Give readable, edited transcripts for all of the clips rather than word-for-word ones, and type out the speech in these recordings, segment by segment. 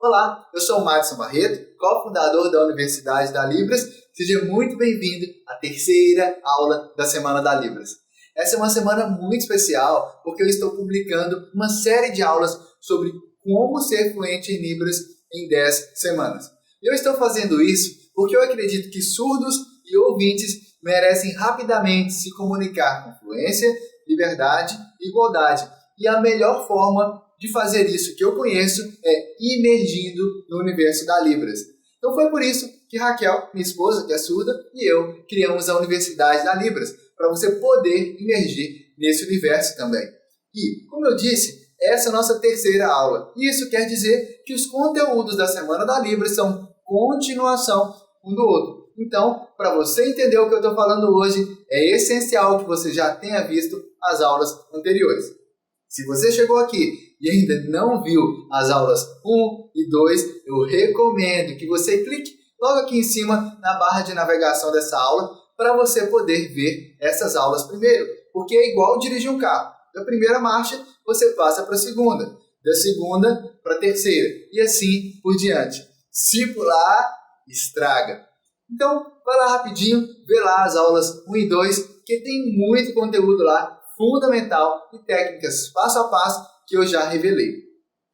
Olá, eu sou o Madison Barreto, cofundador da Universidade da Libras. Seja muito bem-vindo à terceira aula da Semana da Libras. Essa é uma semana muito especial porque eu estou publicando uma série de aulas sobre como ser fluente em Libras em 10 semanas. E eu estou fazendo isso porque eu acredito que surdos e ouvintes merecem rapidamente se comunicar com fluência, liberdade e igualdade. E a melhor forma de fazer isso que eu conheço é imergindo no universo da Libras. Então foi por isso que Raquel, minha esposa, que é surda, e eu criamos a Universidade da Libras, para você poder imergir nesse universo também. E, como eu disse, essa é a nossa terceira aula. E isso quer dizer que os conteúdos da Semana da Libras são continuação um do outro. Então, para você entender o que eu estou falando hoje, é essencial que você já tenha visto as aulas anteriores. Se você chegou aqui e ainda não viu as aulas 1 e 2, eu recomendo que você clique logo aqui em cima na barra de navegação dessa aula para você poder ver essas aulas primeiro, porque é igual dirigir um carro. Da primeira marcha, você passa para a segunda, da segunda para a terceira e assim por diante. Se pular, estraga. Então, vai lá rapidinho, vê lá as aulas 1 e 2, que tem muito conteúdo lá, fundamental e técnicas passo a passo que eu já revelei.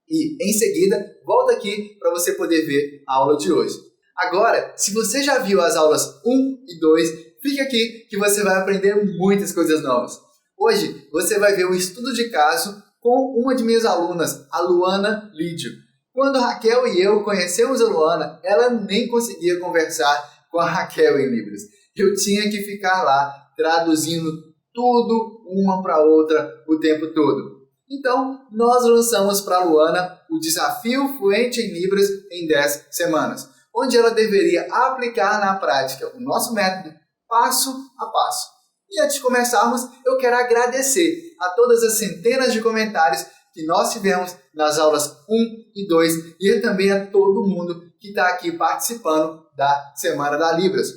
E, em seguida, volta aqui para você poder ver a aula de hoje. Agora, se você já viu as aulas 1 e 2, fique aqui que você vai aprender muitas coisas novas. Hoje, você vai ver o estudo de caso com uma de minhas alunas, a Luana Lídio. Quando a Raquel e eu conhecemos a Luana, ela nem conseguia conversar com a Raquel em Libras. Eu tinha que ficar lá traduzindo tudo uma para outra o tempo todo. Então, nós lançamos para a Luana o Desafio Fluente em Libras em 10 semanas, onde ela deveria aplicar na prática o nosso método passo a passo. E antes de começarmos, eu quero agradecer a todas as centenas de comentários que nós tivemos nas aulas 1 e 2 e também a todo mundo que está aqui participando da Semana da Libras.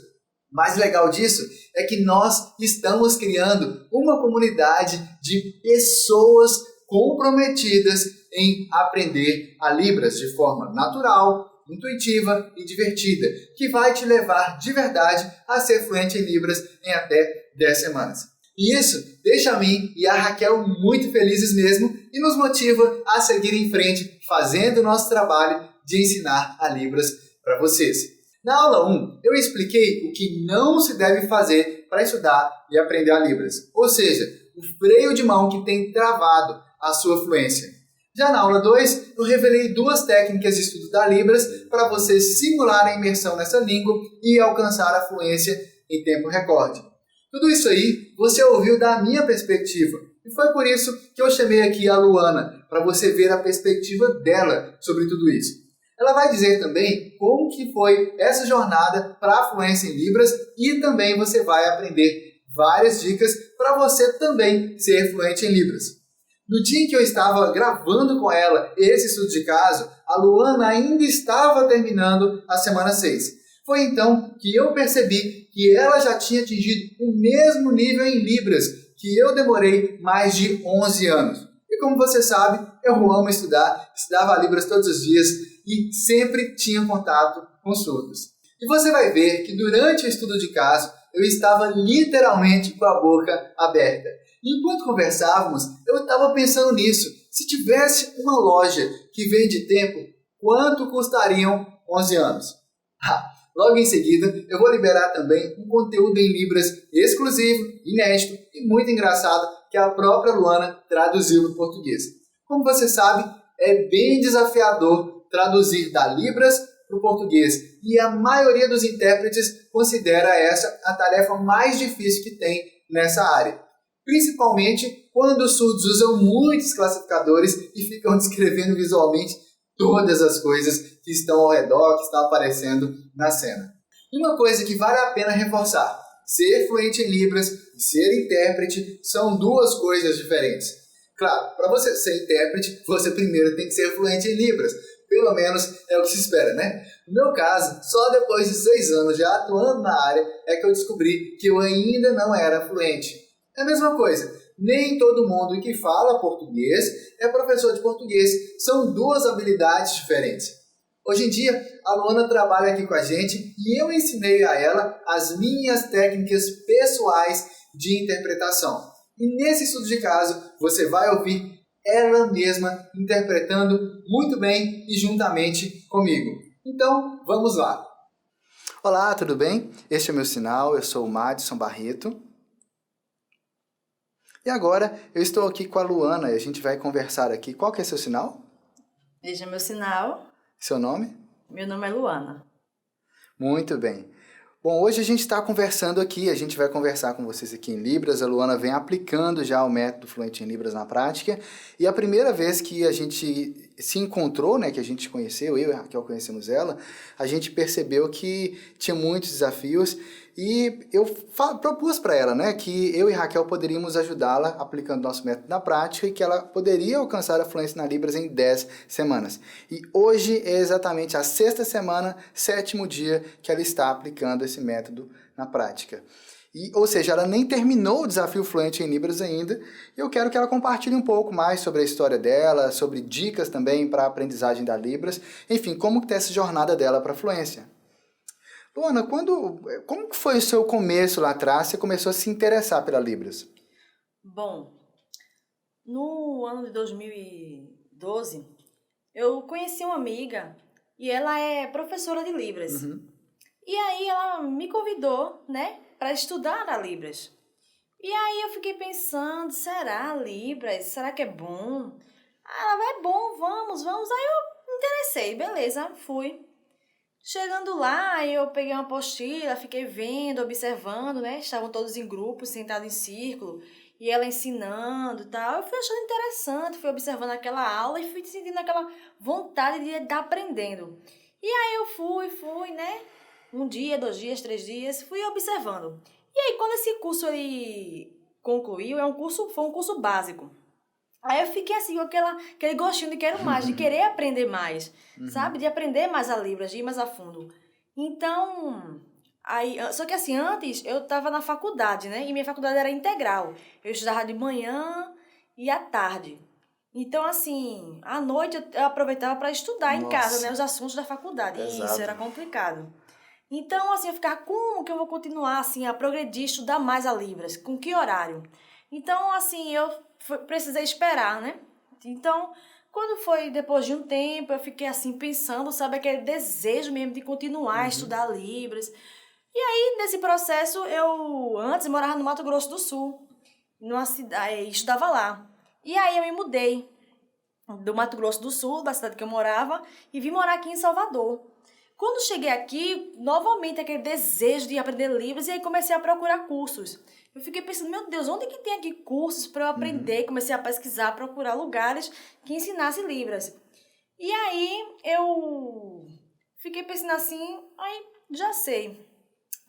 O mais legal disso é que nós estamos criando uma comunidade de pessoas comprometidas em aprender a Libras de forma natural, intuitiva e divertida, que vai te levar de verdade a ser fluente em Libras em até 10 semanas. E isso deixa a mim e a Raquel muito felizes mesmo e nos motiva a seguir em frente fazendo o nosso trabalho de ensinar a Libras para vocês. Na aula 1, eu expliquei o que não se deve fazer para estudar e aprender a Libras, ou seja, o freio de mão que tem travado a sua fluência. Já na aula 2, eu revelei duas técnicas de estudo da Libras para você simular a imersão nessa língua e alcançar a fluência em tempo recorde. Tudo isso aí você ouviu da minha perspectiva, e foi por isso que eu chamei aqui a Luana, para você ver a perspectiva dela sobre tudo isso. Ela vai dizer também como que foi essa jornada para a fluência em Libras e também você vai aprender várias dicas para você também ser fluente em Libras. No dia em que eu estava gravando com ela esse estudo de caso, a Luana ainda estava terminando a semana 6. Foi então que eu percebi que ela já tinha atingido o mesmo nível em Libras que eu demorei mais de 11 anos. E como você sabe, eu amo estudar, estudava Libras todos os dias e sempre tinha contato com surdos. E você vai ver que durante o estudo de caso, eu estava literalmente com a boca aberta. E enquanto conversávamos, eu estava pensando nisso. Se tivesse uma loja que vende tempo, quanto custariam 11 anos? Logo em seguida, eu vou liberar também um conteúdo em Libras exclusivo, inédito e muito engraçado que a própria Luana traduziu no português. Como você sabe, é bem desafiador traduzir da Libras para o português e a maioria dos intérpretes considera essa a tarefa mais difícil que tem nessa área. Principalmente quando os surdos usam muitos classificadores e ficam descrevendo visualmente todas as coisas que estão ao redor, que estão aparecendo na cena. E uma coisa que vale a pena reforçar: ser fluente em Libras e ser intérprete são duas coisas diferentes. Claro, para você ser intérprete, você primeiro tem que ser fluente em Libras. Pelo menos é o que se espera, né? No meu caso, só depois de 6 anos já atuando na área é que eu descobri que eu ainda não era fluente. É a mesma coisa. Nem todo mundo que fala português é professor de português. São duas habilidades diferentes. Hoje em dia, a Luana trabalha aqui com a gente e eu ensinei a ela as minhas técnicas pessoais de interpretação. E nesse estudo de caso, você vai ouvir ela mesma interpretando muito bem e juntamente comigo. Então, vamos lá. Olá, tudo bem? Este é o meu sinal, eu sou o Madison Barreto. E agora eu estou aqui com a Luana e a gente vai conversar aqui. Qual que é seu sinal? Este é meu sinal. Seu nome? Meu nome é Luana. Muito bem. Bom, hoje a gente está conversando aqui, a gente vai conversar com vocês aqui em Libras. A Luana vem aplicando já o método Fluente em Libras na prática. E a primeira vez que a gente se encontrou, né, que a gente conheceu, eu e a Raquel conhecemos ela, a gente percebeu que tinha muitos desafios e eu propus para ela, né, que eu e Raquel poderíamos ajudá-la aplicando nosso método na prática e que ela poderia alcançar a fluência na Libras em 10 semanas. E hoje é exatamente a 6ª semana, 7º dia que ela está aplicando esse método na prática. Ou seja, ela nem terminou o desafio Fluente em Libras ainda, e eu quero que ela compartilhe um pouco mais sobre a história dela, sobre dicas também para a aprendizagem da Libras, enfim, como que está essa jornada dela para a fluência. Luana, como que foi o seu começo lá atrás? Você começou a se interessar pela Libras? Bom, no ano de 2012, eu conheci uma amiga e ela é professora de Libras. E aí ela me convidou, né, para estudar a Libras. E aí eu fiquei pensando, será Libras? Será que é bom? Ela, é bom, vamos. Aí eu me interessei, beleza, fui. Chegando lá, eu peguei uma apostila, fiquei vendo, observando, né? Estavam todos em grupos, sentados em círculo, e ela ensinando e tal. Eu fui achando interessante, fui observando aquela aula e fui sentindo aquela vontade de estar aprendendo. E aí eu fui, né? 1 dia, 2 dias, 3 dias, fui observando. E aí, quando esse curso ele concluiu, foi um curso básico. Aí eu fiquei assim, com aquele gostinho de quero mais, de querer aprender mais, sabe? De aprender mais a Libras, de ir mais a fundo. Então, só que assim, antes eu estava na faculdade, né? E minha faculdade era integral. Eu estudava de manhã e à tarde. Então, assim, à noite eu aproveitava para estudar em casa, né? Os assuntos da faculdade. E isso era complicado. Então, assim, eu ficava, como que eu vou continuar, assim, a progredir, estudar mais a Libras? Com que horário? Então, assim, precisei esperar, né? Então, quando foi depois de um tempo, eu fiquei, assim, pensando, sabe, aquele desejo mesmo de continuar a estudar Libras. E aí, nesse processo, eu antes morava no Mato Grosso do Sul, numa cidade, estudava lá. E aí eu me mudei do Mato Grosso do Sul, da cidade que eu morava, e vim morar aqui em Salvador. Quando cheguei aqui, novamente aquele desejo de aprender Libras, e aí comecei a procurar cursos. Eu fiquei pensando, meu Deus, onde que tem aqui cursos para eu aprender? Comecei a pesquisar, procurar lugares que ensinassem Libras. E aí eu fiquei pensando assim, aí já sei,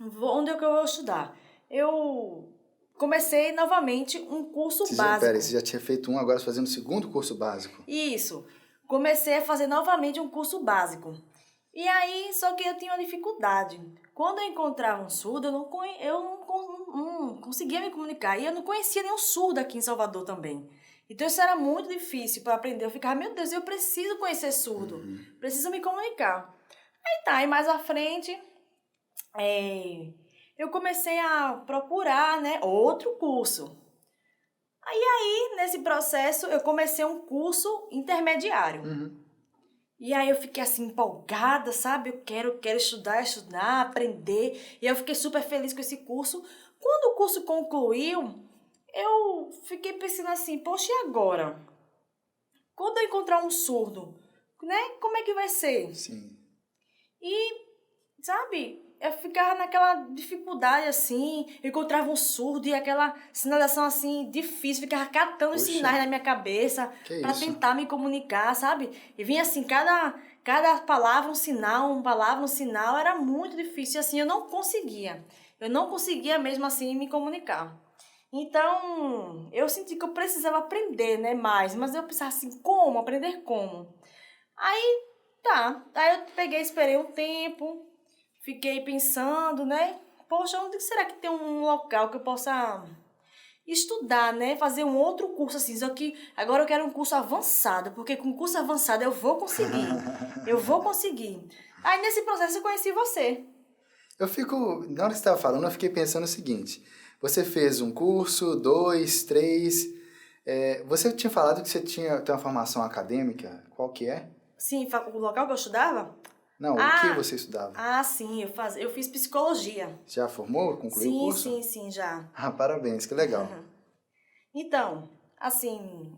onde é que eu vou estudar? Eu comecei novamente um curso básico. Peraí, você já tinha feito um, agora você fazendo o 2º curso básico. Isso, comecei a fazer novamente um curso básico. E aí, só que eu tinha uma dificuldade. Quando eu encontrava um surdo, eu não conseguia me comunicar. E eu não conhecia nenhum surdo aqui em Salvador também. Então isso era muito difícil para aprender. Eu ficava, meu Deus, eu preciso conhecer surdo. Preciso me comunicar. Aí tá, e mais à frente, eu comecei a procurar, né, outro curso. Aí, nesse processo, eu comecei um curso intermediário. E aí eu fiquei assim empolgada, sabe? Eu quero estudar, aprender. E eu fiquei super feliz com esse curso. Quando o curso concluiu, eu fiquei pensando assim, poxa, e agora? Quando eu encontrar um surdo, né? Como é que vai ser? Sim. E, sabe, eu ficava naquela dificuldade assim, eu encontrava um surdo e aquela sinalização assim, difícil, ficava catando os sinais na minha cabeça para tentar me comunicar, sabe? E vinha assim, cada palavra um sinal, era muito difícil, assim, eu não conseguia mesmo assim me comunicar. Então, eu senti que eu precisava aprender, né, mais, mas eu pensava assim, como? Aprender como? Aí eu esperei um tempo, fiquei pensando, né? Poxa, onde será que tem um local que eu possa estudar, né? Fazer um outro curso, assim. Só que agora eu quero um curso avançado, porque com curso avançado eu vou conseguir. Eu vou conseguir. Aí nesse processo eu conheci você. Na hora que você estava falando, eu fiquei pensando o seguinte: você fez um curso, 2, 3. Você tinha falado que você tem uma formação acadêmica, qual que é? Sim, o local que eu estudava? Não, o que você estudava? Sim, eu fiz psicologia. Já formou? Concluiu o curso? Sim, já. Ah, parabéns, que legal. Então, assim,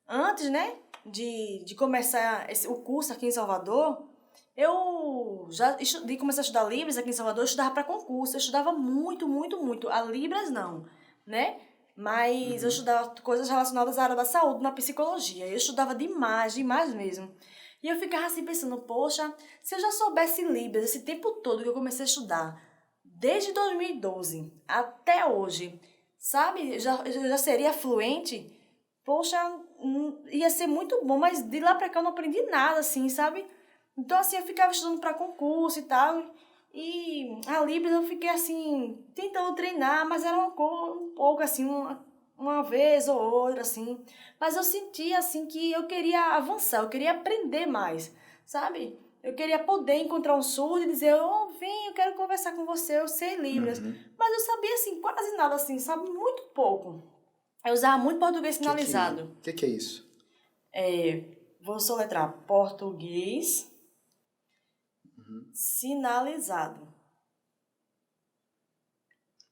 antes, né, de começar o curso aqui em Salvador, eu de começar a estudar Libras aqui em Salvador, eu estudava para concurso, eu estudava muito, muito, muito. A Libras não, né? Mas eu estudava coisas relacionadas à área da saúde, na psicologia. Eu estudava demais, demais mesmo. E eu ficava assim pensando, poxa, se eu já soubesse Libras esse tempo todo que eu comecei a estudar, desde 2012 até hoje, sabe? Eu já seria fluente. Poxa, ia ser muito bom, mas de lá pra cá eu não aprendi nada, assim, sabe? Então, assim, eu ficava estudando pra concurso e tal. E a Libras eu fiquei, assim, tentando treinar, mas era um pouco, assim, uma vez ou outra, assim. Mas eu sentia, assim, que eu queria avançar, eu queria aprender mais, sabe? Eu queria poder encontrar um surdo e dizer, vem, eu quero conversar com você, eu sei Libras. Mas eu sabia, assim, quase nada, assim, sabe? Muito pouco. Eu usava muito português sinalizado. O que é isso? Vou soletrar português sinalizado.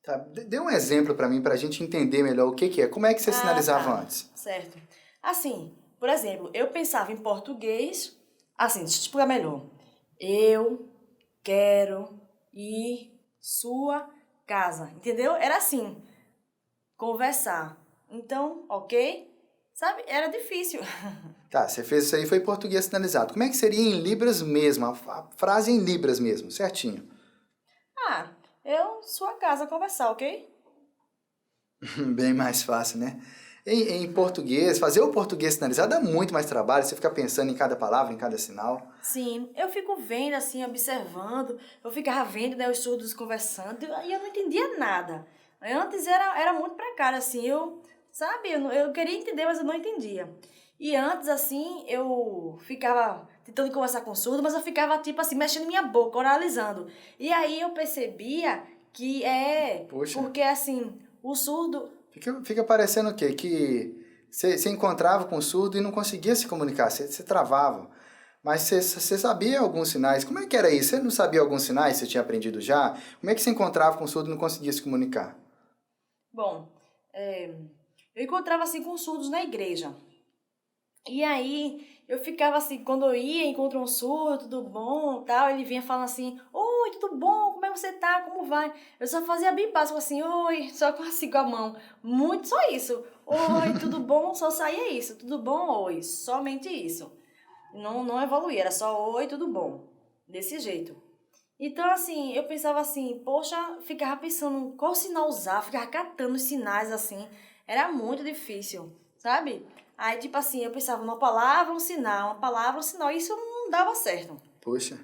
Tá, dê um exemplo para mim, para a gente entender melhor o que é. Como é que você sinalizava antes? Certo. Assim, por exemplo, eu pensava em português, assim, deixa eu te explicar melhor. Eu quero ir sua casa, entendeu? Era assim, conversar. Então, ok? Sabe? Era difícil. Tá, você fez isso aí, foi português sinalizado. Como é que seria em Libras mesmo? A frase em Libras mesmo, certinho. Sua casa conversar, ok? Bem mais fácil, né? Em português, fazer o português sinalizado dá muito mais trabalho, você fica pensando em cada palavra, em cada sinal. Sim, eu fico vendo, assim, observando, eu ficava vendo, né, os surdos conversando, e eu não entendia nada. Antes era muito precário, assim, sabe, eu queria entender, mas eu não entendia. E antes, assim, eu ficava tentando conversar com o surdo, mas eu ficava, tipo assim, mexendo minha boca, oralizando. E aí eu percebia que Poxa. porque, assim, o surdo... Fica parecendo o quê? Que você encontrava com o surdo e não conseguia se comunicar, você travava. Mas você sabia alguns sinais. Como é que era isso? Você não sabia alguns sinais que você tinha aprendido já? Como é que você encontrava com o surdo e não conseguia se comunicar? Bom, eu encontrava, assim, com surdos na igreja. E aí, eu ficava assim, quando eu ia, encontro um surdo, tudo bom, tal, ele vinha falando assim, oi, tudo bom, como é que você tá, como vai? Eu só fazia bem básico assim, oi, só assim com a mão, muito só isso. Oi, tudo bom, só saía isso, tudo bom, oi, somente isso. Não evoluía, era só oi, tudo bom, desse jeito. Então, assim, eu pensava assim, poxa, ficava pensando qual sinal usar, ficava catando os sinais assim, era muito difícil, sabe? Aí, tipo assim, eu pensava uma palavra, um sinal, uma palavra, um sinal, e isso não dava certo. Poxa.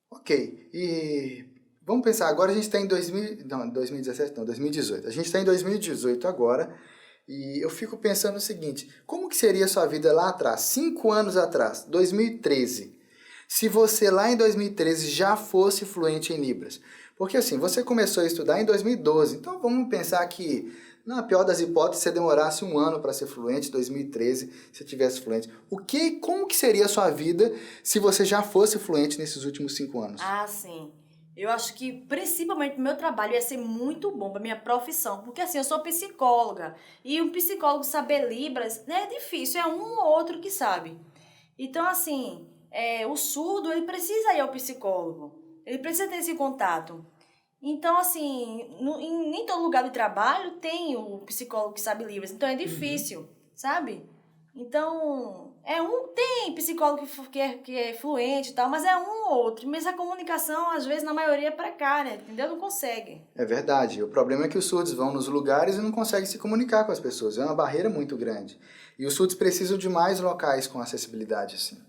Ok. E vamos pensar, agora a gente está em 2017, não, 2018. A gente está em 2018 agora, e eu fico pensando o seguinte, como que seria a sua vida lá atrás, 5 anos atrás, 2013, se você lá em 2013 já fosse fluente em Libras? Porque assim, você começou a estudar em 2012, então vamos pensar que, na pior das hipóteses, você demorasse 1 ano para ser fluente, 2013, se tivesse fluente. Como que seria a sua vida se você já fosse fluente nesses últimos 5 anos? Sim. Eu acho que principalmente o meu trabalho ia ser muito bom para minha profissão, porque assim, eu sou psicóloga e um psicólogo saber Libras, né, é difícil, é um ou outro que sabe. Então, assim, o surdo, ele precisa ir ao psicólogo, ele precisa ter esse contato. Então, assim, em nem todo lugar de trabalho tem o psicólogo que sabe Libras, então é difícil, sabe? Então, tem psicólogo que é fluente e tal, mas é um ou outro. Mas a comunicação, às vezes, na maioria é precária, entendeu? Não consegue. É verdade. O problema é que os surdos vão nos lugares e não conseguem se comunicar com as pessoas. É uma barreira muito grande. E os surdos precisam de mais locais com acessibilidade, assim.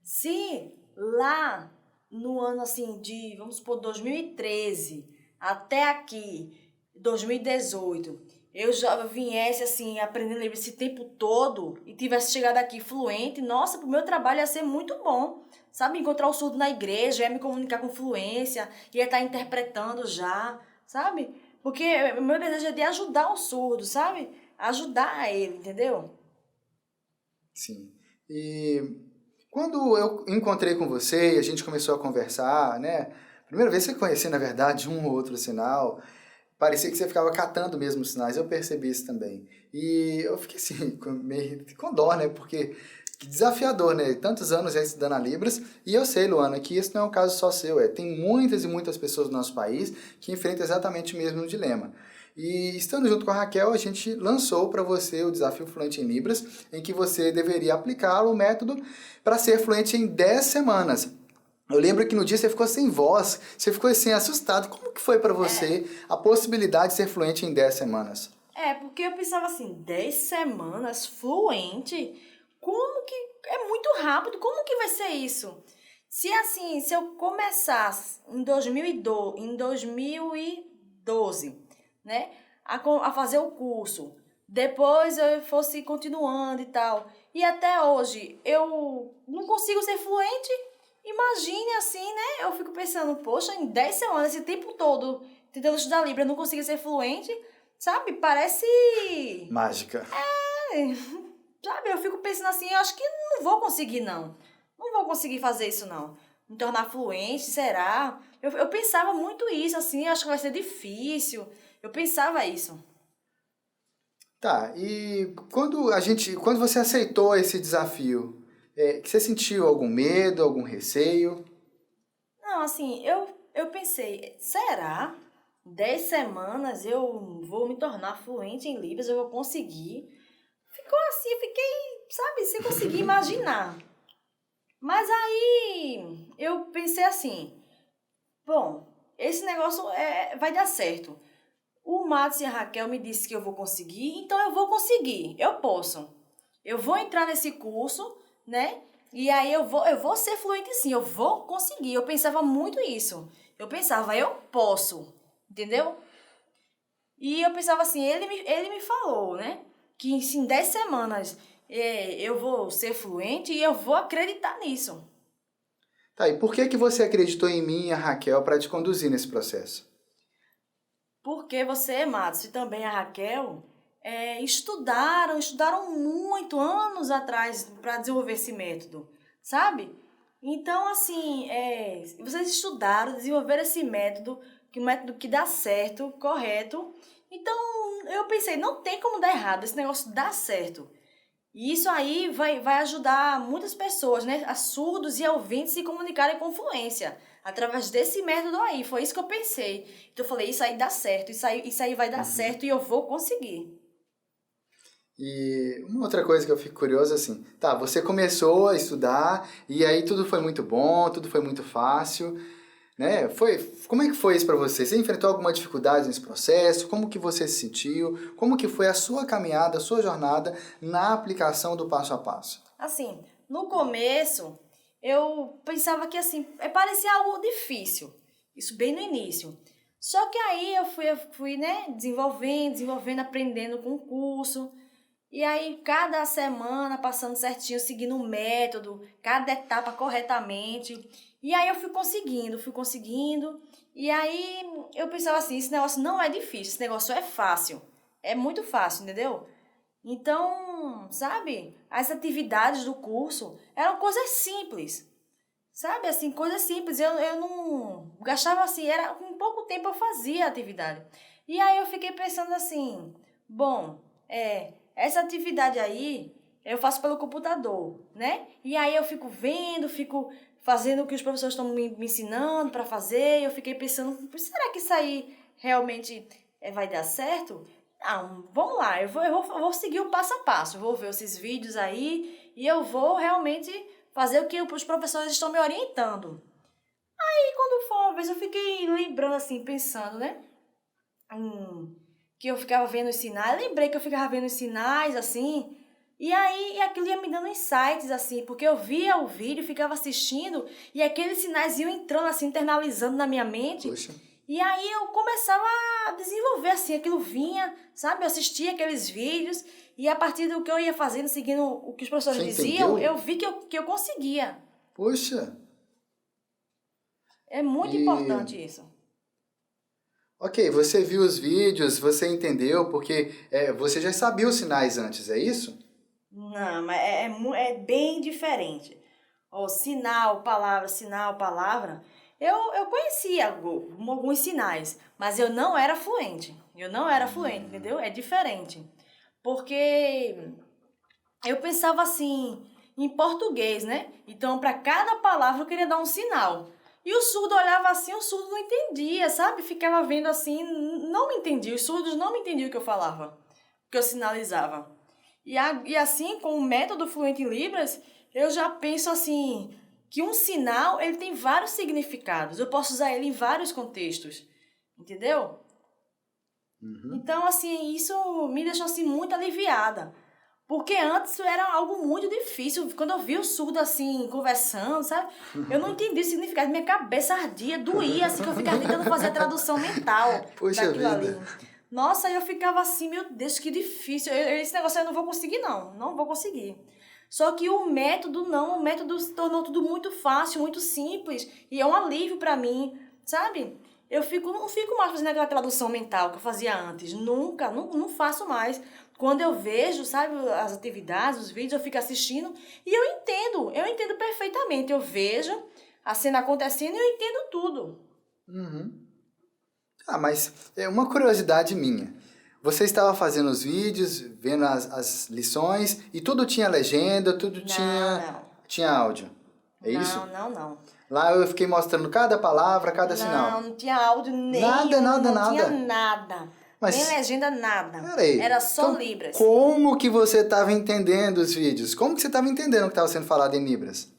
Se lá no ano, assim, vamos supor, 2013 até aqui, 2018, eu já viesse, assim, aprendendo Libras esse tempo todo e tivesse chegado aqui fluente, nossa, pro meu trabalho ia ser muito bom. Sabe, encontrar o surdo na igreja, ia me comunicar com fluência, ia estar interpretando já, sabe? Porque o meu desejo é de ajudar o surdo, sabe? Ajudar ele, entendeu? Sim. E quando eu encontrei com você e a gente começou a conversar, né? Primeira vez que eu conheci, na verdade, um ou outro sinal, parecia que você ficava catando mesmo os sinais, eu percebi isso também. E eu fiquei assim, meio com dó, né? Porque que desafiador, né? Tantos anos já estudando a Libras, e eu sei, Luana, que isso não é um caso só seu, tem muitas e muitas pessoas no nosso país que enfrentam exatamente o mesmo dilema. E estando junto com a Raquel, a gente lançou para você o Desafio Fluente em Libras, em que você deveria aplicar o método para ser fluente em 10 semanas. Eu lembro que no dia você ficou sem voz, você ficou assim assustado. Como que foi para você a possibilidade de ser fluente em 10 semanas? Porque eu pensava assim, 10 semanas fluente? Como que... É muito rápido, como que vai ser isso? Se assim, se eu começasse em 2012, né, a fazer o curso, depois eu fosse continuando e tal, e até hoje eu não consigo ser fluente, imagine assim, né? Eu fico pensando, poxa, em 10 semanas, esse tempo todo, tentando estudar Libra, eu não consigo ser fluente, sabe? Parece... Mágica. Sabe, eu fico pensando assim, eu acho que não vou conseguir, não. Não vou conseguir fazer isso, não. Me tornar fluente, será? Eu pensava muito isso, assim, acho que vai ser difícil. Eu pensava isso. Tá, e quando você aceitou esse desafio, você sentiu algum medo, algum receio? Não, assim, eu pensei, será? 10 semanas eu vou me tornar fluente em Libras, eu vou conseguir. Ficou assim, eu fiquei, sabe, sem conseguir imaginar. Mas aí eu pensei assim, bom, esse negócio vai dar certo. O Matos e a Raquel me disse que eu vou conseguir, então eu vou conseguir, eu posso. Eu vou entrar nesse curso, né? E aí eu vou ser fluente sim, eu vou conseguir. Eu pensava muito isso. Eu pensava, eu posso, entendeu? E eu pensava assim, ele me falou, né? Que em 10 semanas eu vou ser fluente e eu vou acreditar nisso. Tá, e por que você acreditou em mim e a Raquel para te conduzir nesse processo? Porque você, Matos, e também a Raquel estudaram muito, anos atrás, para desenvolver esse método, sabe? Então, assim, vocês estudaram, desenvolveram esse método, que é um método que dá certo, correto. Então, eu pensei, não tem como dar errado, esse negócio dá certo. E isso aí vai ajudar muitas pessoas, né, a surdos e ouvintes se comunicarem com fluência, através desse método aí. Foi isso que eu pensei. Então eu falei, isso aí dá certo, isso aí vai dar certo e eu vou conseguir. E uma outra coisa que eu fico curioso, assim, tá, você começou a estudar e aí tudo foi muito bom, tudo foi muito fácil, né? Como é que foi isso para você? Você enfrentou alguma dificuldade nesse processo? Como que você se sentiu? Como que foi a sua caminhada, a sua jornada na aplicação do passo a passo? Assim, no começo, eu pensava que, assim, parecia algo difícil. Isso bem no início. Só que aí eu fui, né, desenvolvendo, aprendendo com o curso. E aí, cada semana, passando certinho, seguindo o método, cada etapa corretamente. E aí eu fui conseguindo. E aí eu pensava assim, esse negócio não é difícil, esse negócio é fácil. É muito fácil, entendeu? Então, sabe, as atividades do curso eram coisas simples. Sabe, assim, coisas simples. Eu não gastava assim, era com pouco tempo eu fazia a atividade. E aí eu fiquei pensando assim, bom, essa atividade aí eu faço pelo computador, né? E aí eu fico fazendo o que os professores estão me ensinando para fazer. E eu fiquei pensando, será que isso aí realmente vai dar certo? Ah, vamos lá, eu vou seguir o passo a passo. Eu vou ver esses vídeos aí e eu vou realmente fazer o que os professores estão me orientando. Aí, quando foi uma vez, eu fiquei lembrando assim, pensando, né? Que eu ficava vendo os sinais. Lembrei que eu ficava vendo os sinais, assim. E aí, aquilo ia me dando insights, assim. Porque eu via o vídeo, ficava assistindo. E aqueles sinais iam entrando, assim, internalizando na minha mente. Poxa. E aí eu começava a desenvolver, assim, aquilo vinha, sabe? Eu assistia aqueles vídeos e a partir do que eu ia fazendo, seguindo o que os professores Você diziam, entendeu? eu vi que eu conseguia. Poxa, É muito e... importante isso. Ok, você viu os vídeos, você entendeu, porque você já sabia os sinais antes, é isso? Não, mas é bem diferente. Ó, sinal, palavra. Eu conhecia alguns sinais, mas eu não era fluente. Eu não era fluente, entendeu? É diferente. Porque eu pensava assim, em português, né? Então, para cada palavra eu queria dar um sinal. E o surdo olhava assim, o surdo não entendia, sabe? Ficava vendo assim, não me entendia. Os surdos não me entendiam o que eu falava, o que eu sinalizava. E assim, com o método Fluente em Libras, eu já penso assim, que um sinal, ele tem vários significados. Eu posso usar ele em vários contextos, entendeu? Então, assim, isso me deixou assim muito aliviada. Porque antes era algo muito difícil. Quando eu vi o surdo assim, conversando, sabe? Eu não entendi o significado. Minha cabeça ardia, doía, assim, que eu ficava tentando fazer a tradução mental Puxa daquilo ali. vida. Nossa, eu ficava assim, meu Deus, que difícil. Esse negócio eu não vou conseguir, não. Não vou conseguir. Só que o método não. O método se tornou tudo muito fácil, muito simples. E é um alívio pra mim, sabe? Não fico mais fazendo aquela tradução mental que eu fazia antes. Nunca, não faço mais. Quando eu vejo, sabe, as atividades, os vídeos, eu fico assistindo e eu entendo perfeitamente. Eu vejo a cena acontecendo e eu entendo tudo. Ah, mas é uma curiosidade minha. Você estava fazendo os vídeos, vendo as lições, e tudo tinha legenda, tudo tinha áudio. É isso? Não. Lá eu fiquei mostrando cada palavra, cada sinal. Não tinha áudio nenhum, Nada. não tinha nada. Mas, Nem legenda, nada. peraí. Era só Então, Libras. como que você estava entendendo os vídeos? Como que você estava entendendo o que estava sendo falado em Libras?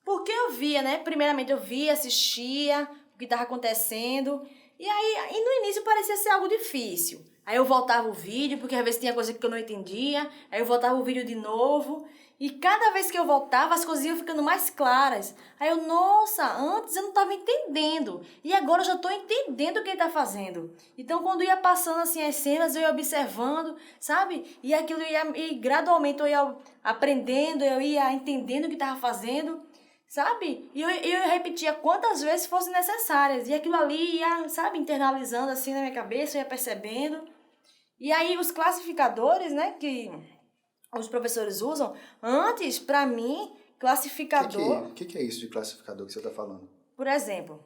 Porque eu via, né? Primeiramente eu via, assistia o que estava acontecendo. E no início parecia ser algo difícil. Aí eu voltava o vídeo, porque às vezes tinha coisa que eu não entendia. Aí eu voltava o vídeo de novo. E cada vez que eu voltava, as coisas iam ficando mais claras. Aí eu, nossa, antes eu não estava entendendo. E agora eu já estou entendendo o que ele está fazendo. Então, quando ia passando assim as cenas, eu ia observando, sabe? E aquilo e gradualmente eu ia aprendendo, eu ia entendendo o que estava fazendo, sabe? E eu repetia quantas vezes fossem necessárias. E aquilo ali ia, sabe, internalizando assim na minha cabeça, eu ia percebendo. E aí os classificadores, né, que os professores usam, antes, para mim, classificador... O que é isso de classificador que você está falando? Por exemplo,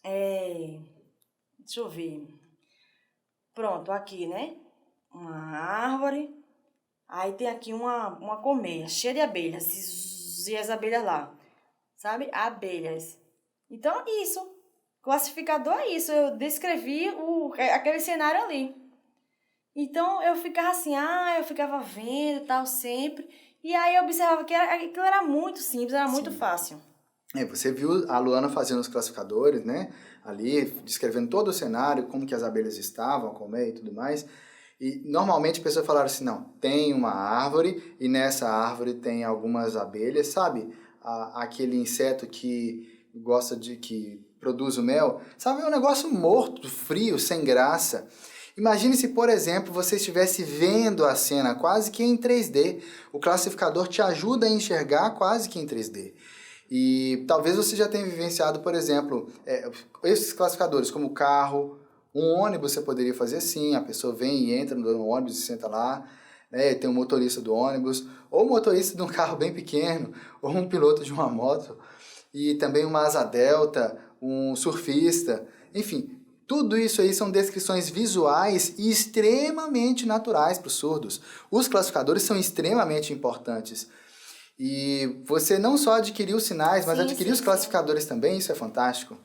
deixa eu ver. Pronto, aqui, né? Uma árvore. Aí tem aqui uma colmeia cheia de abelhas. E as abelhas lá. Sabe? Abelhas. Então, isso. Classificador é isso. Eu descrevi aquele cenário ali. Então, eu ficava assim, eu ficava vendo e tal, sempre. E aí, eu observava que aquilo era muito simples, era muito fácil. Você viu a Luana fazendo os classificadores, né? Ali, descrevendo todo o cenário, como que as abelhas estavam, a colmeia e tudo mais. E, normalmente, as pessoas falaram assim, não, tem uma árvore e nessa árvore tem algumas abelhas, sabe? Aquele inseto que que produz o mel. Sabe, é um negócio morto, frio, sem graça. Imagine se, por exemplo, você estivesse vendo a cena quase que em 3D. O classificador te ajuda a enxergar quase que em 3D. E talvez você já tenha vivenciado, por exemplo, esses classificadores, como carro, um ônibus você poderia fazer assim, a pessoa vem e entra no ônibus e senta lá, né, tem um motorista do ônibus, ou um motorista de um carro bem pequeno, ou um piloto de uma moto, e também uma asa delta, um surfista, enfim... Tudo isso aí são descrições visuais e extremamente naturais para os surdos. Os classificadores são extremamente importantes. E você não só adquiriu os sinais, mas adquiriu os classificadores também, isso é fantástico.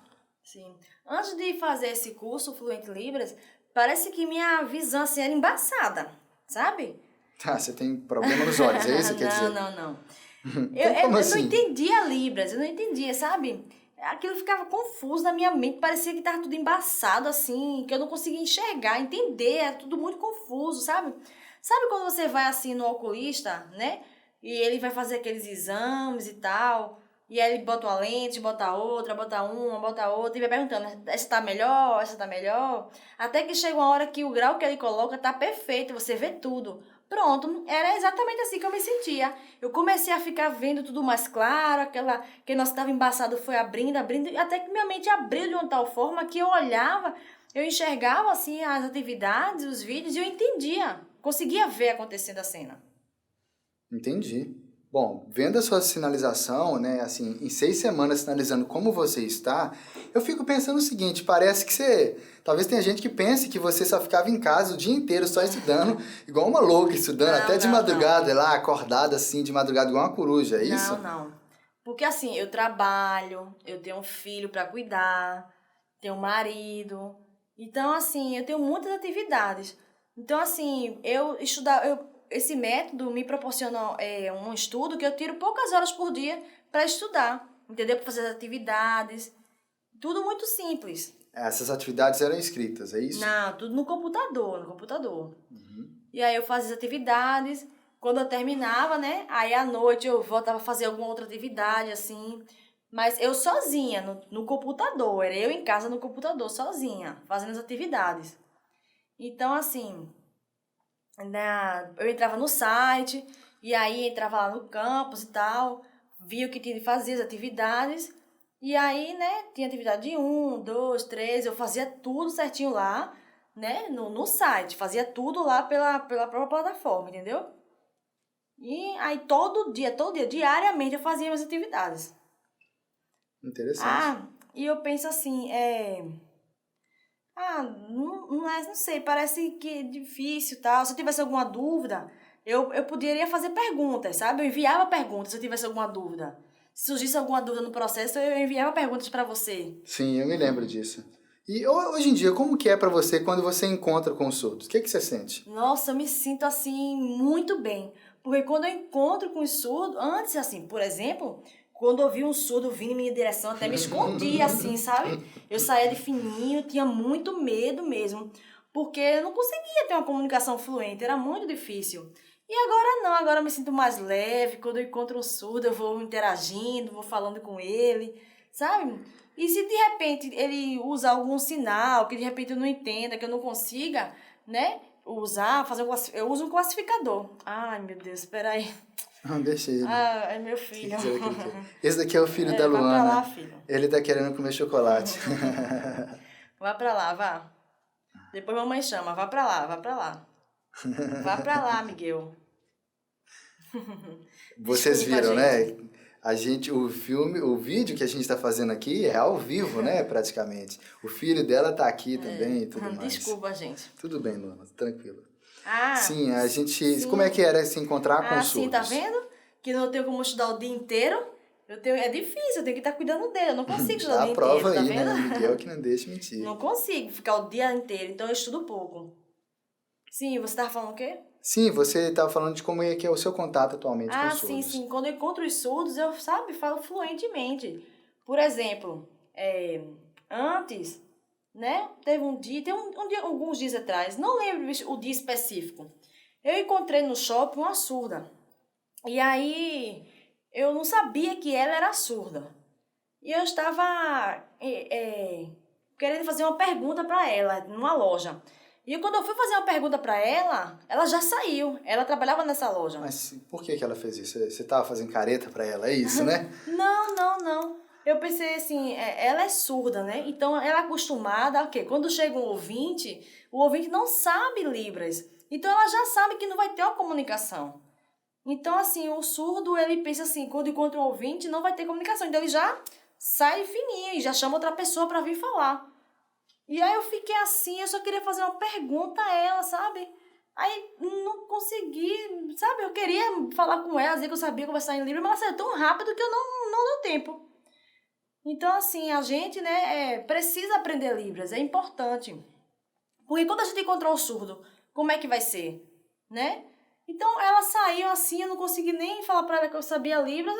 Sim. Antes de fazer esse curso Fluente Libras, parece que minha visão assim, era embaçada, sabe? Você tem problema nos olhos, é isso que quer dizer? Não. Então, como assim? Eu não entendia Libras, eu não entendia, sabe? Aquilo ficava confuso na minha mente, parecia que estava tudo embaçado, assim, que eu não conseguia enxergar, entender, era tudo muito confuso, sabe? Sabe quando você vai, assim, no oculista, né? E ele vai fazer aqueles exames e tal, E aí ele bota uma lente, bota outra, bota uma, bota outra, e vai perguntando, essa tá melhor, essa tá melhor. Até que chega uma hora que o grau que ele coloca tá perfeito, você vê tudo. Pronto, era exatamente assim que eu me sentia. Eu comecei a ficar vendo tudo mais claro, aquele nosso estava embaçado foi abrindo, até que minha mente abriu de uma tal forma que eu olhava, eu enxergava assim as atividades, os vídeos, e eu entendia, conseguia ver acontecendo a cena. Entendi. Bom, vendo a sua sinalização, né, assim, em 6 semanas sinalizando como você está, eu fico pensando o seguinte, parece que você... Talvez tenha gente que pense que você só ficava em casa o dia inteiro só estudando, igual uma louca estudando, até de madrugada, lá, acordada assim, de madrugada, igual uma coruja, é isso? Não. Porque assim, eu trabalho, eu tenho um filho para cuidar, tenho um marido. Então, assim, eu tenho muitas atividades. Então, assim, esse método me proporciona um estudo que eu tiro poucas horas por dia para estudar, entendeu? Para fazer as atividades. Tudo muito simples. Essas atividades eram escritas, é isso? Não, tudo no computador. Uhum. E aí eu fazia as atividades, quando eu terminava, né? Aí à noite eu voltava a fazer alguma outra atividade, assim. Mas eu sozinha, no computador. Era eu em casa no computador, sozinha, fazendo as atividades. Então, assim, eu entrava no site, e aí entrava lá no campus e tal, via o que tinha de fazer, as atividades. E aí, né, tinha atividade de 1, 2, 3, eu fazia tudo certinho lá, né, no site. Fazia tudo lá pela própria plataforma, entendeu? E aí todo dia, diariamente eu fazia minhas atividades. Interessante. E eu penso assim, não sei, parece que é difícil e tal. Se eu tivesse alguma dúvida, eu poderia fazer perguntas, sabe? Eu enviava perguntas se eu tivesse alguma dúvida. Se surgisse alguma dúvida no processo, eu enviava perguntas para você. Sim, eu me lembro disso. E hoje em dia, como que é para você quando você encontra com os surdos? O que você sente? Nossa, eu me sinto assim muito bem. Porque quando eu encontro com os surdos, antes assim, por exemplo, quando eu vi um surdo vindo em minha direção, até me escondia assim, sabe? Eu saía de fininho, tinha muito medo mesmo. Porque eu não conseguia ter uma comunicação fluente, era muito difícil. E agora não, agora eu me sinto mais leve. Quando eu encontro um surdo, eu vou interagindo, vou falando com ele, sabe? E se de repente ele usa algum sinal que de repente eu não entenda, que eu não consiga, né, eu uso um classificador. Ai, meu Deus, espera aí. Não, deixa ele. É meu filho. Esse daqui é o filho da Luana. Vai pra lá, filho. Ele tá querendo comer chocolate. Vá pra lá, vá. Depois mamãe chama, vá pra lá. Vá pra lá, Miguel. Vocês Desculpa, viram, gente. né? O vídeo que a gente está fazendo aqui é ao vivo, né? Praticamente. O filho dela tá aqui também e tudo mais. Desculpa, gente. Tudo bem, Luana, tranquilo. Ah, sim, a gente... sim. Como é que era se encontrar com os surdos? Sim, tá vendo? Que não tenho como estudar o dia inteiro. É difícil, eu tenho que estar cuidando dele. Eu não consigo estudar o dia inteiro, tá vendo? A prova aí, né? Miguel que não deixa mentir. Não consigo ficar o dia inteiro, então eu estudo pouco. Sim, você estava falando o quê? Sim, você estava falando de como é que é o seu contato atualmente com os surdos. Sim. Quando eu encontro os surdos, eu, falo fluentemente. Por exemplo, antes, né, teve um dia, alguns dias atrás, não lembro o dia específico, eu encontrei no shopping uma surda. E aí, eu não sabia que ela era surda. E eu estava querendo fazer uma pergunta para ela, numa loja. E quando eu fui fazer uma pergunta para ela, ela já saiu. Ela trabalhava nessa loja. Mas por que ela fez isso? Você estava fazendo careta para ela, é isso, né? Não. Eu pensei assim, ela é surda, né? Então, ela é acostumada a quê? Quando chega um ouvinte, o ouvinte não sabe Libras. Então, ela já sabe que não vai ter uma comunicação. Então, assim, o surdo, ele pensa assim, quando encontra um ouvinte, não vai ter comunicação. Então, ele já sai fininho e já chama outra pessoa para vir falar. E aí eu fiquei assim, eu só queria fazer uma pergunta a ela, sabe? Aí não consegui, sabe? Eu queria falar com ela, dizer que eu sabia conversar em Libras, mas ela saiu tão rápido que eu não deu tempo. Então, assim, a gente, né, precisa aprender Libras, é importante. Porque quando a gente encontrou o surdo, como é que vai ser, né? Então, ela saiu assim, eu não consegui nem falar pra ela que eu sabia Libras,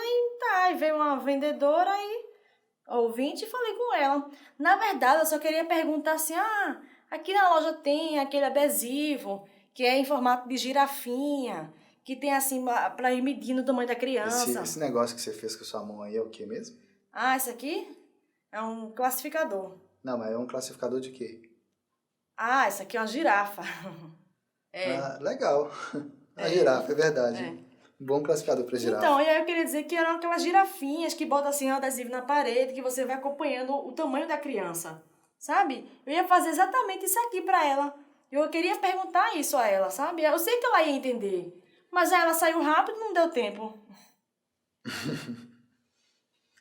aí veio uma vendedora ouvinte e falei com ela. Na verdade, eu só queria perguntar assim, aqui na loja tem aquele adesivo que é em formato de girafinha, que tem assim, pra ir medindo o tamanho da criança. Esse negócio que você fez com a sua mão aí é o que mesmo? Ah, esse aqui é um classificador. Não, mas é um classificador de quê? Ah, esse aqui é uma girafa. Ah, legal. A girafa, é verdade. É. Bom classificador para girafa. Então, e aí eu queria dizer que eram aquelas girafinhas que botam assim um adesivo na parede, que você vai acompanhando o tamanho da criança, sabe? Eu ia fazer exatamente isso aqui pra ela. Eu queria perguntar isso a ela, sabe? Eu sei que ela ia entender, mas aí ela saiu rápido e não deu tempo.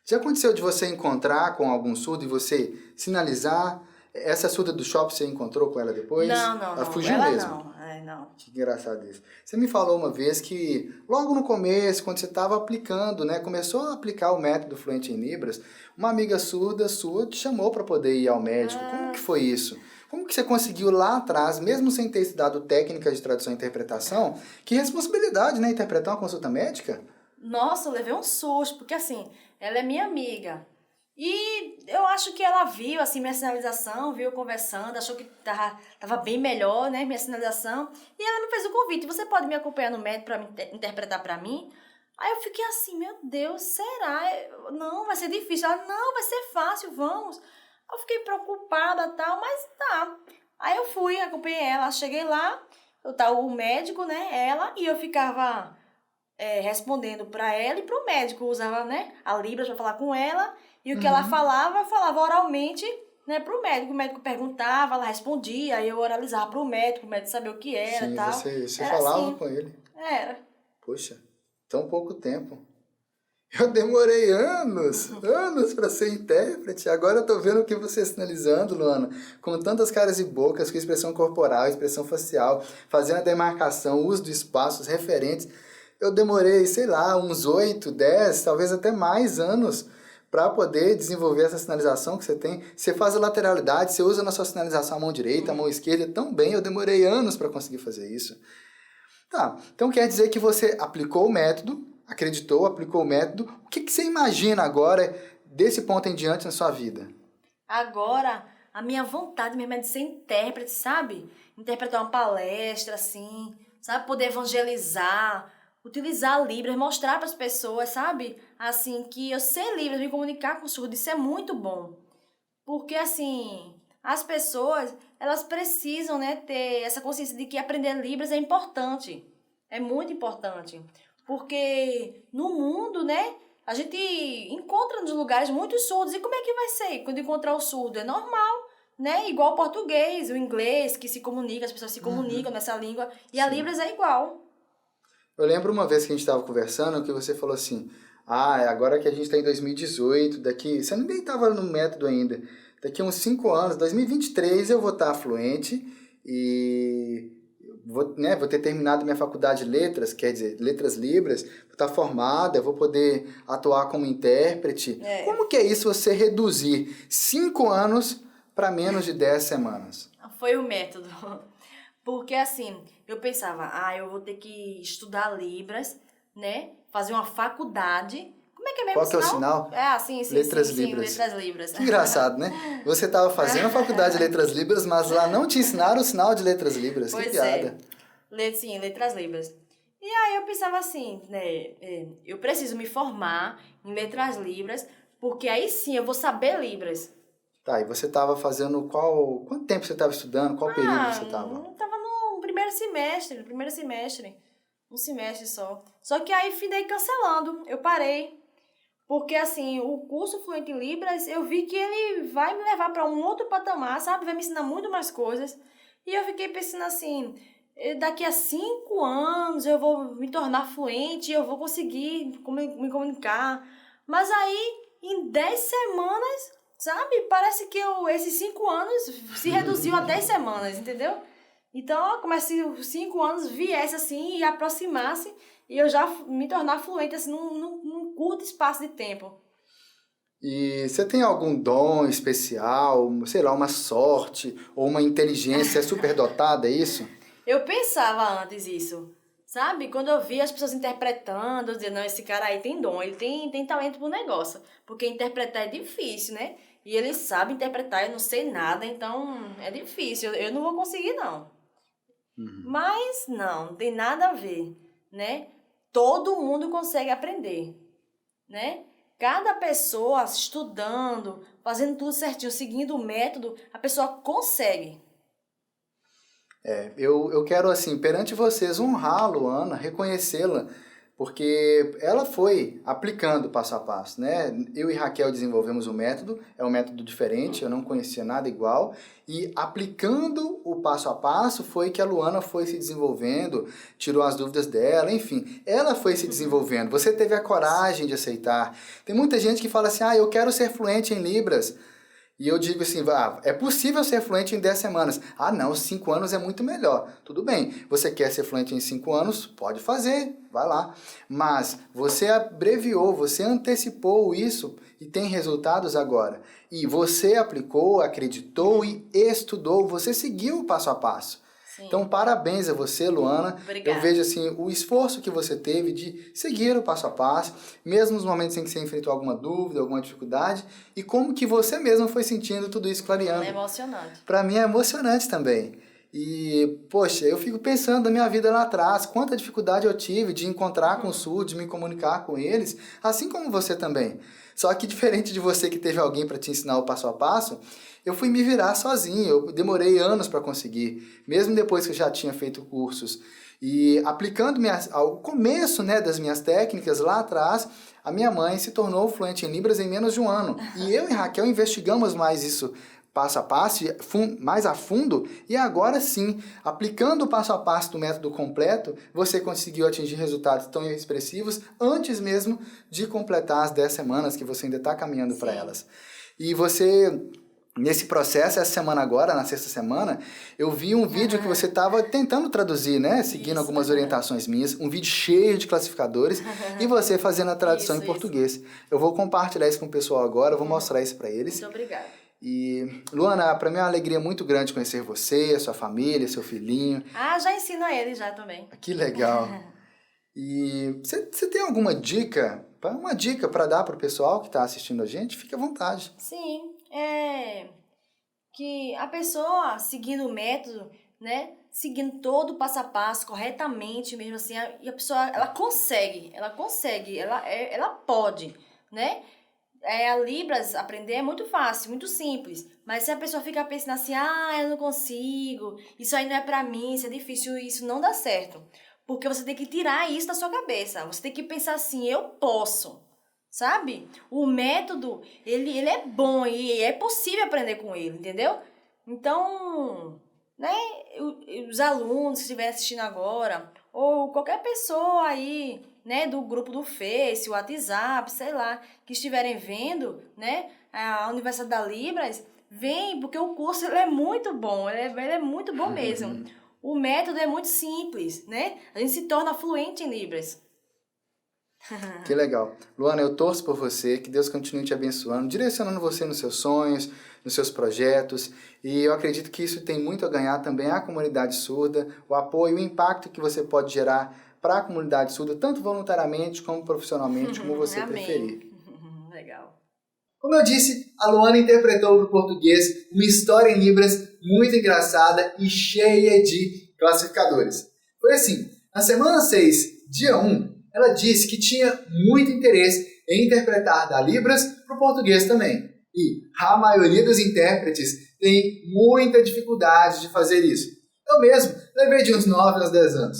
Já aconteceu de você encontrar com algum surdo e você sinalizar? Essa surda do shopping você encontrou com ela depois? Não. Ela fugiu ela mesmo? não. Não. Que engraçado isso. Você me falou uma vez que logo no começo, quando você estava aplicando, né, começou a aplicar o método Fluente em Libras, uma amiga surda sua te chamou para poder ir ao médico. Como que foi isso? Como que você conseguiu lá atrás, mesmo sem ter estudado técnicas de tradução e interpretação, que responsabilidade, né, interpretar uma consulta médica? Nossa, eu levei um susto, porque assim, ela é minha amiga. E eu acho que ela viu, assim, minha sinalização, viu eu conversando, achou que tava bem melhor, né, minha sinalização. E ela me fez o convite, você pode me acompanhar no médico para interpretar para mim? Aí eu fiquei assim, meu Deus, será? Não, vai ser difícil. Ela, não, vai ser fácil, vamos. Eu fiquei preocupada e tal, mas tá. Aí eu fui, acompanhei ela, cheguei lá, eu tava o médico, né, ela, e eu ficava respondendo para ela e pro médico. Eu usava, né, a Libras para falar com ela. E o que ela falava, eu falava oralmente, né, pro médico. O médico perguntava, ela respondia, aí eu oralizava pro médico saber o que era e tal. Sim, você era falava assim. com ele. Era. Poxa, tão pouco tempo. Eu demorei anos para ser intérprete. Agora eu tô vendo o que você sinalizando, Luana, com tantas caras e bocas, com expressão corporal, expressão facial, fazendo a demarcação, uso de espaços, referentes. Eu demorei, sei lá, uns 8, 10, talvez até mais anos para poder desenvolver essa sinalização que você tem. Você faz a lateralidade, você usa na sua sinalização a mão direita, a mão esquerda, tão bem, eu demorei anos para conseguir fazer isso. Tá, então quer dizer que você aplicou o método, acreditou, aplicou o método. O que você imagina agora, desse ponto em diante na sua vida? Agora, a minha vontade mesmo é de ser intérprete, sabe? Interpretar uma palestra, assim, sabe? Poder evangelizar, utilizar Libras, mostrar para as pessoas, sabe? Assim, que eu sei Libras, me comunicar com surdo, isso é muito bom. Porque, assim, as pessoas, elas precisam, né, ter essa consciência de que aprender Libras é importante. É muito importante. Porque no mundo, né, a gente encontra nos lugares muitos surdos. E como é que vai ser quando encontrar o surdo? É normal, né? Igual o português, o inglês, que se comunica, as pessoas se comunicam nessa língua. E a Libras é igual. Eu lembro uma vez que a gente estava conversando que você falou assim, agora que a gente está em 2018, daqui... Você nem estava no método ainda. Daqui a uns 5 anos, 2023, eu vou estar fluente e vou ter terminado minha faculdade de letras, quer dizer, letras Libras, vou estar formada, vou poder atuar como intérprete. Como que é isso, você reduzir 5 anos para menos de 10 semanas? Foi o método. Porque, assim, eu pensava, eu vou ter que estudar Libras, né? Fazer uma faculdade. Como é que é mesmo? Qual que é o sinal? Sim, Letras Libras. Letras Libras. Que engraçado, né? Você estava fazendo a faculdade de Letras Libras, mas lá não te ensinaram o sinal de Letras Libras. Pois que piada. Sim, Letras Libras. E aí eu pensava assim, né? Eu preciso me formar em Letras Libras, porque aí sim eu vou saber Libras. Tá, e você estava fazendo qual... Quanto tempo você estava estudando? Qual período você estava? Eu estava no primeiro semestre. Um semestre só. Só que aí fui daí cancelando. Eu parei. Porque, assim, o curso Fluente em Libras, eu vi que ele vai me levar para um outro patamar, sabe? Vai me ensinar muito mais coisas. E eu fiquei pensando assim, daqui a 5 anos eu vou me tornar fluente, eu vou conseguir me comunicar. Mas aí, em 10 semanas, sabe? Parece que esses 5 anos se reduziu a 10 semanas, entendeu? Então, como se os 5 anos viesse assim e aproximasse e eu já me tornar fluente assim num curto espaço de tempo. E você tem algum dom especial, sei lá, uma sorte ou uma inteligência superdotada, é isso? Eu pensava antes isso, sabe? Quando eu via as pessoas interpretando, eu dizia, não, esse cara aí tem dom, ele tem talento pro negócio. Porque interpretar é difícil, né? E ele sabe interpretar, eu não sei nada, então é difícil, eu não vou conseguir não. Mas não tem nada a ver. né? Todo mundo consegue aprender, né? Cada pessoa estudando, fazendo tudo certinho, seguindo o método, a pessoa consegue. Eu quero, assim, perante vocês, honrar a Luana, reconhecê-la, porque ela foi aplicando passo a passo, né? Eu e Raquel desenvolvemos um método, é um método diferente, eu não conhecia nada igual, e aplicando o passo a passo foi que a Luana foi se desenvolvendo, tirou as dúvidas dela, enfim, ela foi se desenvolvendo. Você teve a coragem de aceitar. Tem muita gente que fala assim, eu quero ser fluente em Libras. E eu digo assim, é possível ser fluente em 10 semanas. Ah, não, 5 anos é muito melhor. Tudo bem, você quer ser fluente em 5 anos? Pode fazer, vai lá. Mas você abreviou, você antecipou isso e tem resultados agora. E você aplicou, acreditou e estudou, você seguiu o passo a passo. Sim. Então, parabéns a você, Luana. Obrigada. Eu vejo assim o esforço que você teve de seguir o passo a passo, mesmo nos momentos em que você enfrentou alguma dúvida, alguma dificuldade, e como que você mesmo foi sentindo tudo isso clareando. É emocionante. Para mim é emocionante também. E, poxa, eu fico pensando na minha vida lá atrás, quanta dificuldade eu tive de encontrar com os surdos, de me comunicar com eles, assim como você também. Só que diferente de você que teve alguém para te ensinar o passo a passo, eu fui me virar sozinho, eu demorei anos para conseguir, mesmo depois que eu já tinha feito cursos. E aplicando ao começo, né, das minhas técnicas lá atrás, a minha mãe se tornou fluente em Libras em menos de um ano. E eu e Raquel investigamos mais isso passo a passo, mais a fundo, e agora sim, aplicando o passo a passo do método completo, você conseguiu atingir resultados tão expressivos antes mesmo de completar as 10 semanas que você ainda está caminhando para elas. E você, nesse processo, essa semana agora, na sexta semana, eu vi um vídeo que você estava tentando traduzir, né? Seguindo algumas orientações minhas, um vídeo cheio de classificadores, e você fazendo a tradução em português. Eu vou compartilhar isso com o pessoal agora, vou mostrar isso para eles. Muito obrigada. E, Luana, para mim é uma alegria muito grande conhecer você, a sua família, seu filhinho. Já ensino a ele já também. Que legal. E você tem alguma dica, uma dica para dar para o pessoal que está assistindo a gente? Fique à vontade. Sim, que a pessoa seguindo o método, né, seguindo todo o passo a passo corretamente mesmo assim, e a pessoa, ela consegue, ela pode, né? A Libras aprender é muito fácil, muito simples. Mas se a pessoa fica pensando assim, eu não consigo, isso aí não é pra mim, isso é difícil, isso não dá certo. Porque você tem que tirar isso da sua cabeça. Você tem que pensar assim, eu posso, sabe? O método, ele é bom e é possível aprender com ele, entendeu? Então, né, os alunos que estiverem assistindo agora, ou qualquer pessoa aí, né, do grupo do Face, WhatsApp, sei lá, que estiverem vendo, né, a Universidade da Libras, vem, porque o curso ele é muito bom, ele é muito bom mesmo. O método é muito simples, né? A gente se torna fluente em Libras. Que legal. Luana, eu torço por você, que Deus continue te abençoando, direcionando você nos seus sonhos, nos seus projetos, e eu acredito que isso tem muito a ganhar também à comunidade surda, o apoio, o impacto que você pode gerar para a comunidade surda, tanto voluntariamente como profissionalmente, como você preferir. Legal. Como eu disse, a Luana interpretou para o português uma história em Libras muito engraçada e cheia de classificadores. Foi assim, na semana 6, dia 1, ela disse que tinha muito interesse em interpretar da Libras para o português também. E a maioria dos intérpretes tem muita dificuldade de fazer isso. Eu mesmo levei de uns 9 aos 10 anos.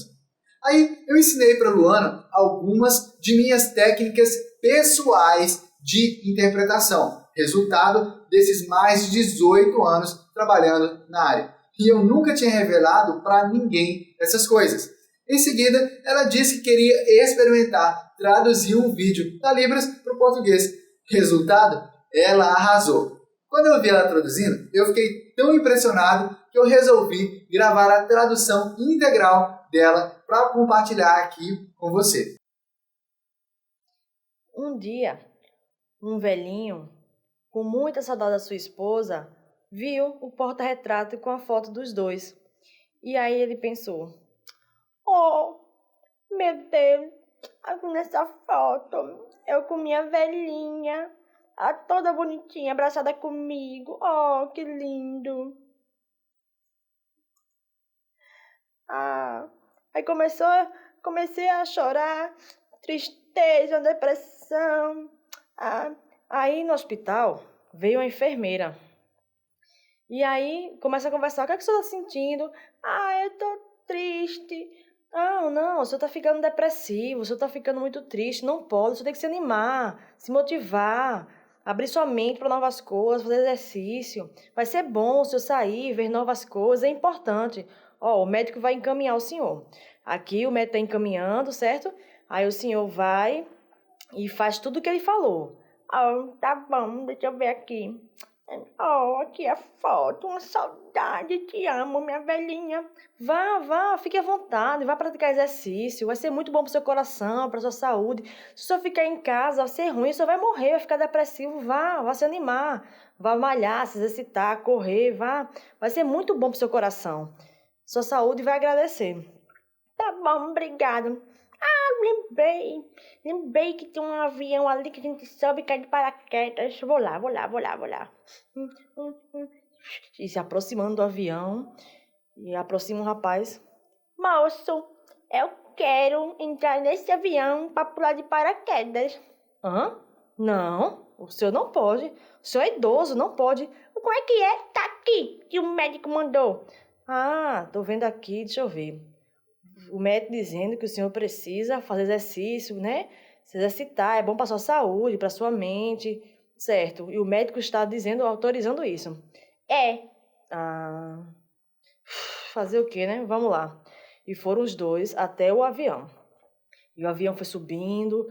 Aí eu ensinei para a Luana algumas de minhas técnicas pessoais de interpretação. Resultado desses mais de 18 anos trabalhando na área. E eu nunca tinha revelado para ninguém essas coisas. Em seguida, ela disse que queria experimentar traduzir um vídeo da Libras para o português. Resultado, ela arrasou. Quando eu vi ela traduzindo, eu fiquei tão impressionado que eu resolvi gravar a tradução integral dela para compartilhar aqui com você. Um dia, um velhinho, com muita saudade da sua esposa, viu o porta-retrato com a foto dos dois. E aí ele pensou, meu Deus, aqui nessa foto, eu com minha velhinha, toda bonitinha, abraçada comigo. Que lindo. Aí começou comecei a chorar, tristeza, depressão. Aí no hospital veio a enfermeira. E aí começa a conversar, o que é que o senhor está sentindo? Eu tô triste. Não, o senhor tá ficando depressivo, o senhor tá ficando muito triste, não pode, o senhor tem que se animar, se motivar, abrir sua mente para novas coisas, fazer exercício. Vai ser bom o senhor sair, ver novas coisas, é importante. O médico vai encaminhar o senhor. Aqui o médico está encaminhando, certo? Aí o senhor vai e faz tudo o que ele falou. Tá bom, deixa eu ver aqui. Aqui a foto, uma saudade, te amo, minha velhinha. Vá, fique à vontade, vá praticar exercício, vai ser muito bom pro seu coração, pra sua saúde. Se o senhor ficar em casa, vai ser ruim, o senhor vai morrer, vai ficar depressivo, vá se animar, vá malhar, se exercitar, correr, vá. Vai ser muito bom pro seu coração. Sua saúde vai agradecer. Tá bom, obrigado. Lembrei que tem um avião ali que a gente sobe e cai de paraquedas. Vou lá. E se aproximando do avião, e aproxima um rapaz. Moço, eu quero entrar nesse avião para pular de paraquedas. Não, o senhor não pode. O senhor é idoso, não pode. Como é que é? Tá aqui, que o médico mandou. Tô vendo aqui, deixa eu ver. O médico dizendo que o senhor precisa fazer exercício, né? Se exercitar, é bom para sua saúde, para sua mente, certo? E o médico está dizendo, autorizando isso. Fazer o quê, né? Vamos lá. E foram os dois até o avião. E o avião foi subindo.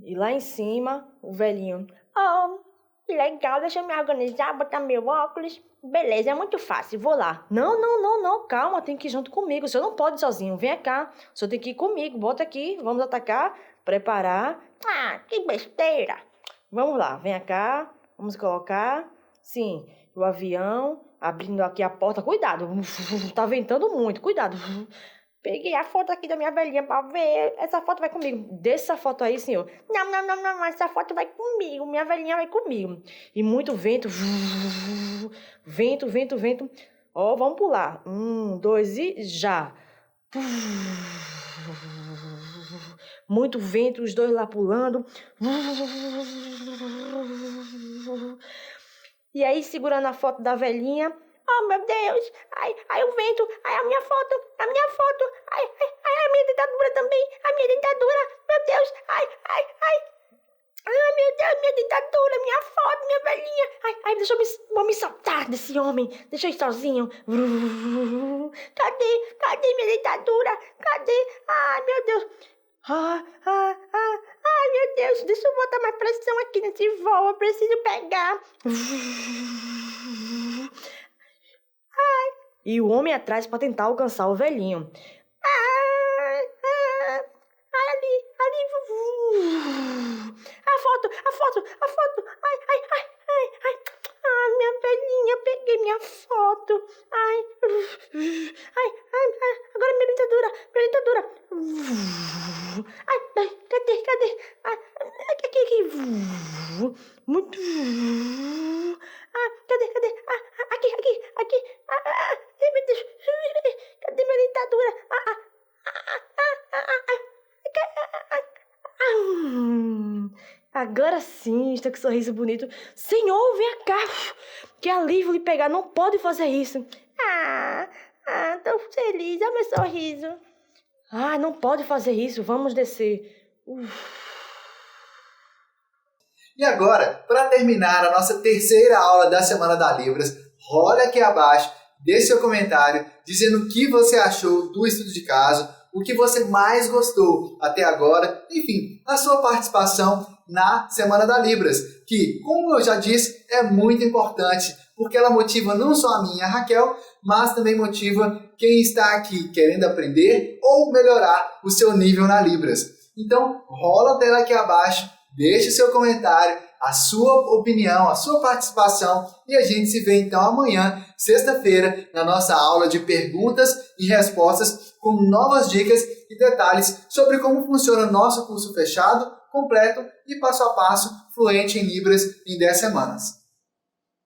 E lá em cima, o velhinho... Que legal, deixa eu me organizar, botar meu óculos. Beleza, é muito fácil, vou lá. Não, calma, tem que ir junto comigo. O senhor não pode ir sozinho, vem cá. O senhor tem que ir comigo, bota aqui, vamos atacar, preparar. Que besteira. Vamos lá, vem cá, vamos colocar. Sim, o avião, abrindo aqui a porta, cuidado, tá ventando muito, cuidado. Peguei a foto aqui da minha velhinha pra ver. Essa foto vai comigo. Deixa essa foto aí, senhor. Não. Essa foto vai comigo. Minha velhinha vai comigo. E muito vento. Vento. Vamos pular. 1, 2 e já. Muito vento, os dois lá pulando. E aí, segurando a foto da velhinha. Meu Deus, ai, o vento, ai, a minha foto, ai, a minha dentadura também, meu Deus, ai, meu Deus, minha dentadura, minha foto, minha velhinha, deixa eu me soltar desse homem, deixa eu ir sozinho. Cadê minha dentadura, cadê, ai, meu Deus, meu Deus, deixa eu botar mais pressão aqui nesse voo, eu preciso pegar. E o homem atrás para tentar alcançar o velhinho. Ali. A foto. Minha velhinha, peguei minha foto. Agora minha dentadura. Cadê? Aqui. Muito. Cadê? Aqui. Meu Deus. Cadê minha dentadura? Agora sim, estou com um sorriso bonito. Senhor, vem cá. Que alívio lhe pegar. Não pode fazer isso. Tô feliz. Olha meu sorriso. Não pode fazer isso. Vamos descer. E agora, para terminar a nossa terceira aula da Semana da Libras, rola aqui abaixo, deixe seu comentário dizendo o que você achou do estudo de caso, o que você mais gostou até agora, enfim, a sua participação na Semana da Libras, que, como eu já disse, é muito importante, porque ela motiva não só a mim e a Raquel, mas também motiva quem está aqui querendo aprender ou melhorar o seu nível na Libras. Então, rola a tela aqui abaixo, deixe seu comentário, a sua opinião, a sua participação e a gente se vê então amanhã, sexta-feira, na nossa aula de perguntas e respostas com novas dicas e detalhes sobre como funciona o nosso curso fechado, completo e passo a passo fluente em Libras em 10 semanas.